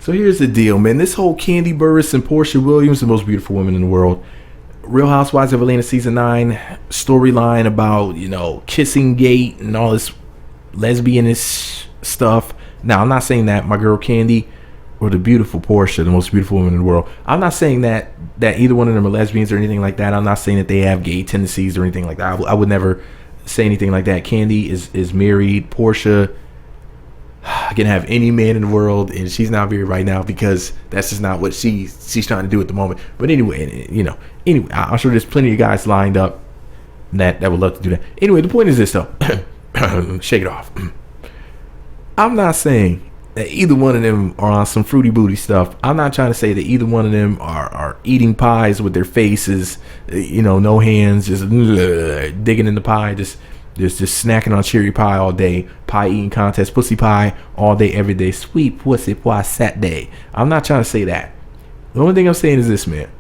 So here's the deal, man. This whole Kandi Burruss and Porsha Williams, the most beautiful women in the world, Real Housewives of Atlanta season 9 storyline about, kissing gate and all this lesbianish stuff. Now, I'm not saying that my girl Kandi or the beautiful Porsha, the most beautiful woman in the world, I'm not saying that either one of them are lesbians or anything like that. I'm not saying that they have gay tendencies or anything like that. I would never say anything like that. Kandi is married. Porsha can have any man in the world, and she's not married right now because that's just not what she's trying to do at the moment. But anyway, I'm sure there's plenty of guys lined up that would love to do that. Anyway, the point is this though. Shake it off. I'm not saying that either one of them are on some fruity booty stuff. I'm not trying to say that either one of them are eating pies with their faces, no hands, just digging in the pie, just snacking on cherry pie all day, pie eating contest, pussy pie all day, every day, sweet pussy pie Saturday. I'm not trying to say that. The only thing I'm saying is this, man.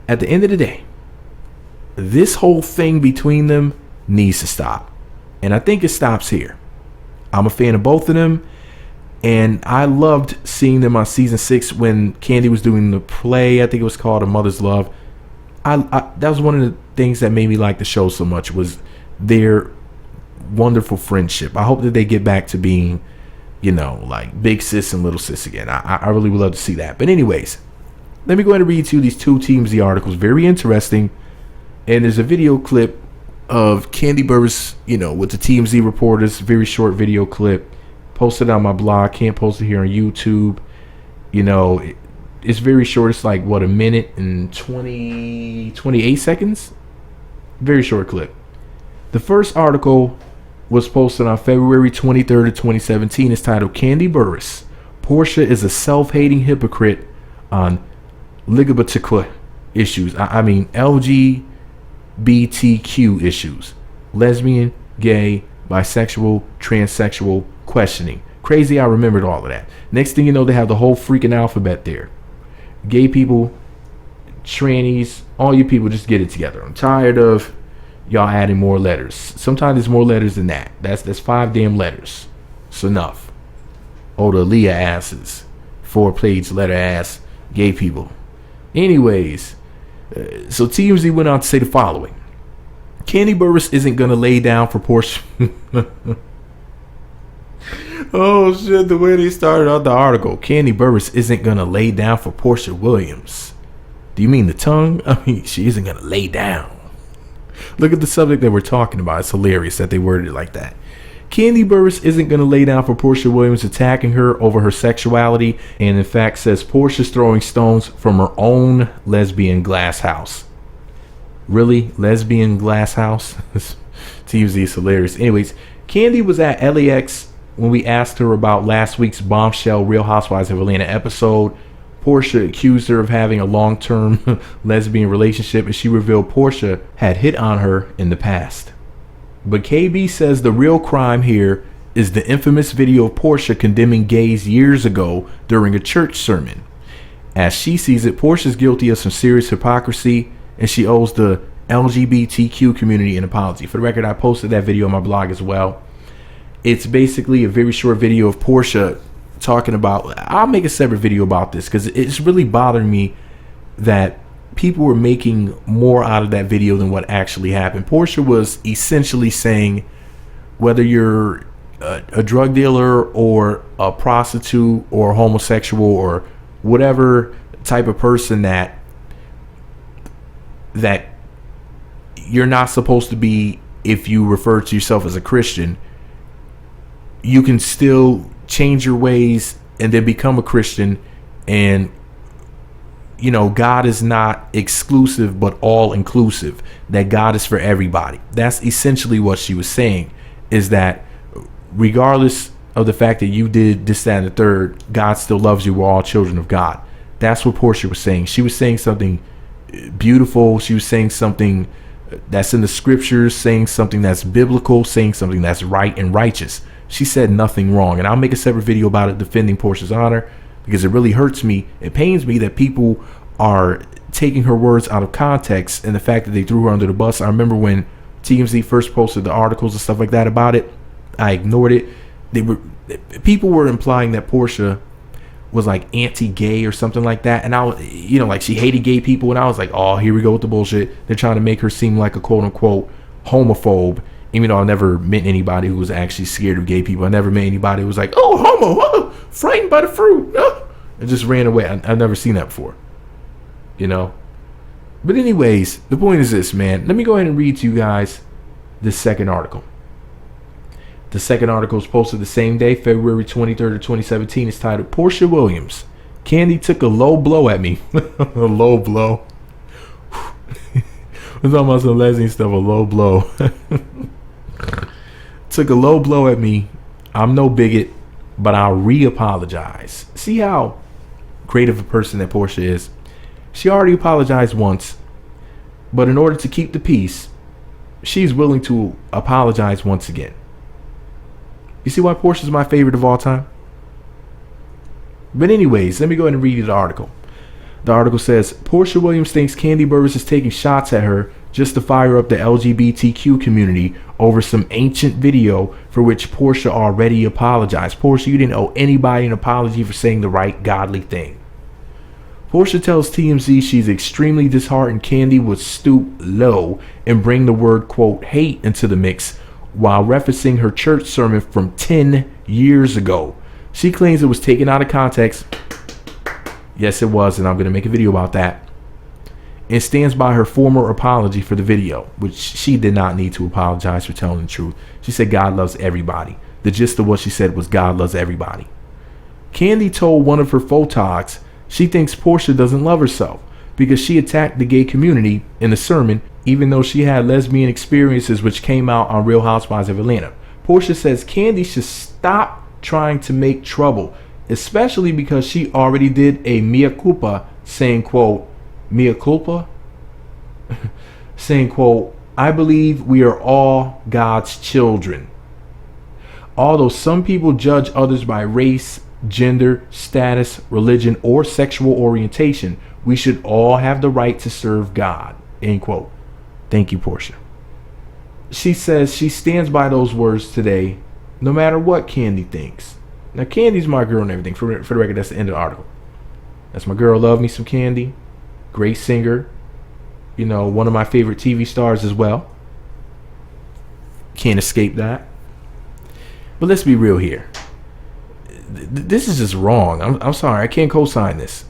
At the end of the day, this whole thing between them needs to stop. And I think it stops here. I'm a fan of both of them. And I loved seeing them on season 6 when Kandi was doing the play. I think it was called A Mother's Love. That was one of the things that made me like the show so much, was their wonderful friendship. I hope that they get back to being, like big sis and little sis again. I really would love to see that. But anyways, let me go ahead and read to you these two TMZ articles. Very interesting. And there's a video clip of Kandi Burruss, with the TMZ reporters. Very short video clip. Posted on my blog. Can't post it here on YouTube. It's very short. It's like, a minute and 28 seconds? Very short clip. The first article was posted on February 23rd of 2017. It's titled Kandi Burruss. Porsha is a self-hating hypocrite on LGBTQ issues. I mean LGBTQ issues. Lesbian, gay, bisexual, transsexual, questioning. Crazy, I remembered all of that. Next thing you know, they have the whole freaking alphabet there. Gay people, trannies, all you people, just get it together. I'm tired of y'all adding more letters. Sometimes there's more letters than that. That's 5 damn letters. It's enough. Oh, the Leah asses. 4-page letter ass gay people. Anyways, so TMZ went on to say the following. Kandi Burruss isn't going to lay down for Porsha. Oh shit, the way they started out the article. Kandi Burruss isn't going to lay down for Porsha Williams. Do you mean the tongue? I mean, she isn't going to lay down. Look at the subject that we're talking about. It's hilarious that they worded it like that. Kandi Burruss isn't going to lay down for Porsha Williams attacking her over her sexuality, and in fact says Porsha's throwing stones from her own lesbian glass house. Really? Lesbian glass house? TMZ is hilarious. Anyways, Kandi was at LAX when we asked her about last week's bombshell Real Housewives of Atlanta episode. Porsha accused her of having a long-term lesbian relationship, and she revealed Porsha had hit on her in the past. But KB says the real crime here is the infamous video of Porsha condemning gays years ago during a church sermon. As she sees it, Portia's guilty of some serious hypocrisy, and she owes the LGBTQ community an apology. For the record, I posted that video on my blog as well. It's basically a very short video of Porsha talking about, I'll make a separate video about this because it's really bothering me that people were making more out of that video than what actually happened. Porsha was essentially saying, whether you're a drug dealer or a prostitute or homosexual or whatever type of person that you're not supposed to be, if you refer to yourself as a Christian, you can still change your ways and then become a Christian. And God is not exclusive but all inclusive, that God is for everybody. That's essentially what she was saying, is that regardless of the fact that you did this, that, and the third, God still loves you. We're all children of God. That's what Porsha was saying. She was saying something beautiful. She was saying something that's in the scriptures, saying something that's biblical, saying something that's right and righteous. She said nothing wrong. And I'll make a separate video about it, defending Porsha's honor, because it really hurts me. It pains me that people are taking her words out of context, and the fact that they threw her under the bus. I remember when TMZ first posted the articles and stuff like that about it, I ignored it. People were implying that Porsha was like anti-gay or something like that, and I was, like she hated gay people, and I was like, oh, here we go with the bullshit. They're trying to make her seem like a quote unquote homophobe, even though I never met anybody who was actually scared of gay people. I never met anybody who was like, oh, homo, frightened by the fruit, and just ran away. I've never seen that before, But anyways, the point is this, man. Let me go ahead and read to you guys this second article. The second article is posted the same day, February 23rd of 2017. It's titled, Porsha Williams. Kandi took a low blow at me. A low blow. We're talking about some lesbian stuff, a low blow. Took a low blow at me. I'm no bigot, but I'll re-apologize. See how great of a person that Porsha is? She already apologized once, but in order to keep the peace, she's willing to apologize once again. You see why Porsha's my favorite of all time? But anyways, let me go ahead and read you the article. The article says, Porsha Williams thinks Kandi Burruss is taking shots at her just to fire up the LGBTQ community over some ancient video for which Porsha already apologized. Porsha, you didn't owe anybody an apology for saying the right godly thing. Porsha tells TMZ she's extremely disheartened Kandi would stoop low and bring the word, quote, hate into the mix while referencing her church sermon from 10 years ago. She claims it was taken out of context. Yes, it was, and I'm going to make a video about that. And stands by her former apology for the video, which she did not need to apologize for telling the truth. She said God loves everybody. The gist of what she said was God loves everybody. Kandi told one of her photogs she thinks Porsha doesn't love herself because she attacked the gay community in the sermon, even though she had lesbian experiences which came out on Real Housewives of Atlanta. Porsha says Kandi should stop trying to make trouble, especially because she already did a mea culpa, saying, quote, mea culpa? Saying, quote, I believe we are all God's children. Although some people judge others by race, gender, status, religion, or sexual orientation, we should all have the right to serve God. End quote. Thank you, Porsha. She says she stands by those words today, no matter what Kandi thinks. Now, Kandi's my girl and everything. For the record, that's the end of the article. That's my girl. Love me some Kandi. Great singer. One of my favorite TV stars as well. Can't escape that. But let's be real here. This is just wrong. I'm sorry. I can't co-sign this.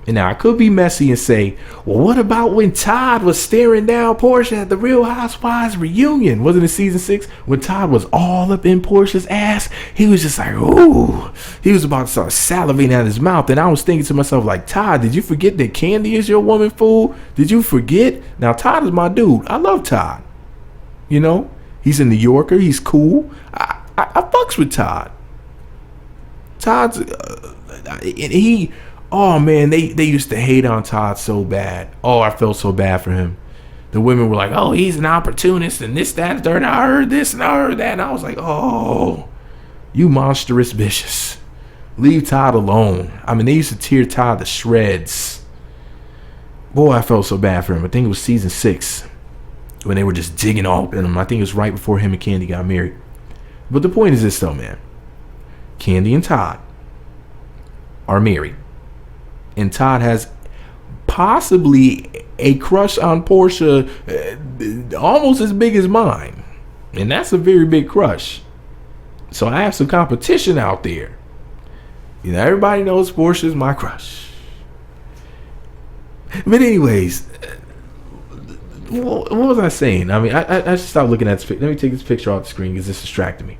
And now I could be messy and say, well, what about when Todd was staring down Porsha at the Real Housewives reunion? Wasn't it season 6? When Todd was all up in Porsha's ass, he was just like, ooh. He was about to start salivating out his mouth. And I was thinking to myself, like, Todd, did you forget that Kandi is your woman, fool? Did you forget? Now, Todd is my dude. I love Todd. He's a New Yorker. He's cool. I fucks with Todd. Todd's, and he... Oh, man, they used to hate on Todd so bad. Oh, I felt so bad for him. The women were like, oh, he's an opportunist and this, that, and third. And I heard this and I heard that. And I was like, oh, you monstrous bitches. Leave Todd alone. I mean, they used to tear Todd to shreds. Boy, I felt so bad for him. I think it was season 6 when they were just digging all up in him. I think it was right before him and Kandi got married. But the point is this, though, man. Kandi and Todd are married. And Todd has possibly a crush on Porsha almost as big as mine. And that's a very big crush. So I have some competition out there. Everybody knows Porsha is my crush. But anyways, what was I saying? I mean, I should stop looking at this picture. Let me take this picture off the screen because this distracted me.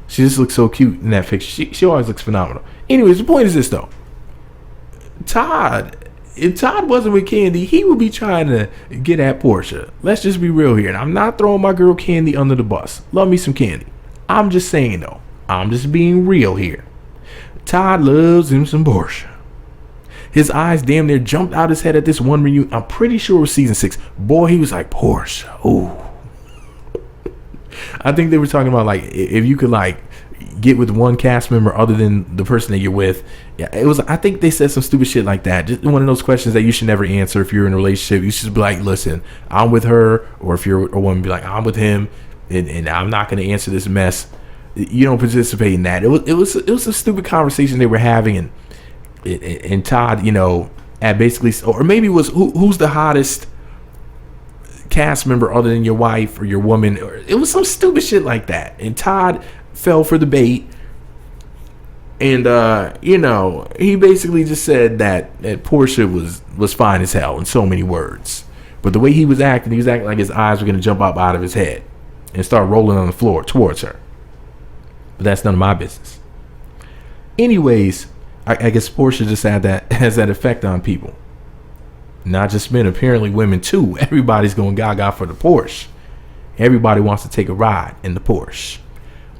She just looks so cute in that picture. She always looks phenomenal. Anyways, the point is this, though. Todd, if Todd wasn't with Kandi, he would be trying to get at Porsha. Let's just be real here. And I'm not throwing my girl Kandi under the bus. Love me some Kandi. I'm just saying, though. I'm just being real here. Todd loves him some Porsha. His eyes damn near jumped out his head at this one reunion. I'm pretty sure it was season 6. Boy, he was like, Porsha. Ooh. I think they were talking about, like, if you could, like, get with one cast member other than the person that you're with. Yeah, it was. I think they said some stupid shit like that. Just one of those questions that you should never answer if you're in a relationship. You should be like, listen, I'm with her. Or if you're a woman, be like, I'm with him, and I'm not going to answer this mess. You don't participate in that. It was a stupid conversation they were having, and And Todd, at basically, or maybe it was who's the hottest cast member other than your wife or your woman, or it was some stupid shit like that. And Todd fell for the bait, and he basically just said that Porsha was fine as hell in so many words. But the way he was acting like his eyes were gonna jump up out of his head and start rolling on the floor towards her. But that's none of my business. Anyways, I guess Porsha just has that effect on people. Not just men, apparently women too. Everybody's going gaga for the Porsche. Everybody wants to take a ride in the Porsche.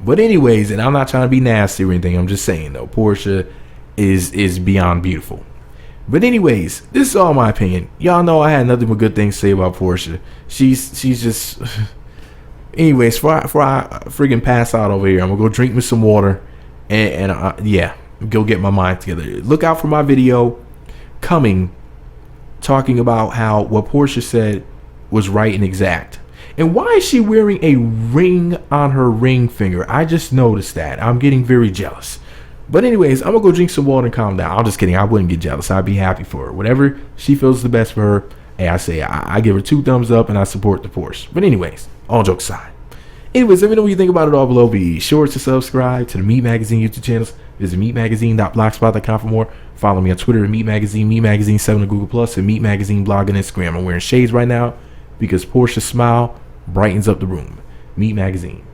But anyways, and I'm not trying to be nasty or anything, I'm just saying though, Porsha is beyond beautiful. But anyways, this is all my opinion. Y'all know I had nothing but good things to say about Porsha. She's just anyways, before I friggin' pass out over here, I'm gonna go drink me some water and go get my mind together. Look out for my video coming, talking about how what Porsha said was right and exact. And why is she wearing a ring on her ring finger? I just noticed that. I'm getting very jealous. But anyways, I'm gonna go drink some water and calm down. I'm just kidding. I wouldn't get jealous. I'd be happy for her. Whatever she feels the best for her. Hey, I say I give her 2 thumbs up and I support the Porsche. But anyways, all jokes aside. Anyways, let me know what you think about it all below. Be sure to subscribe to the Meat Magazine YouTube channels. Visit meatmagazine.blogspot.com for more. Follow me on Twitter at Meat Magazine, Meat Magazine 7 on Google Plus, and Meat Magazine blog and Instagram. I'm wearing shades right now because Porsha's smile brightens up the room. Meat Magazine.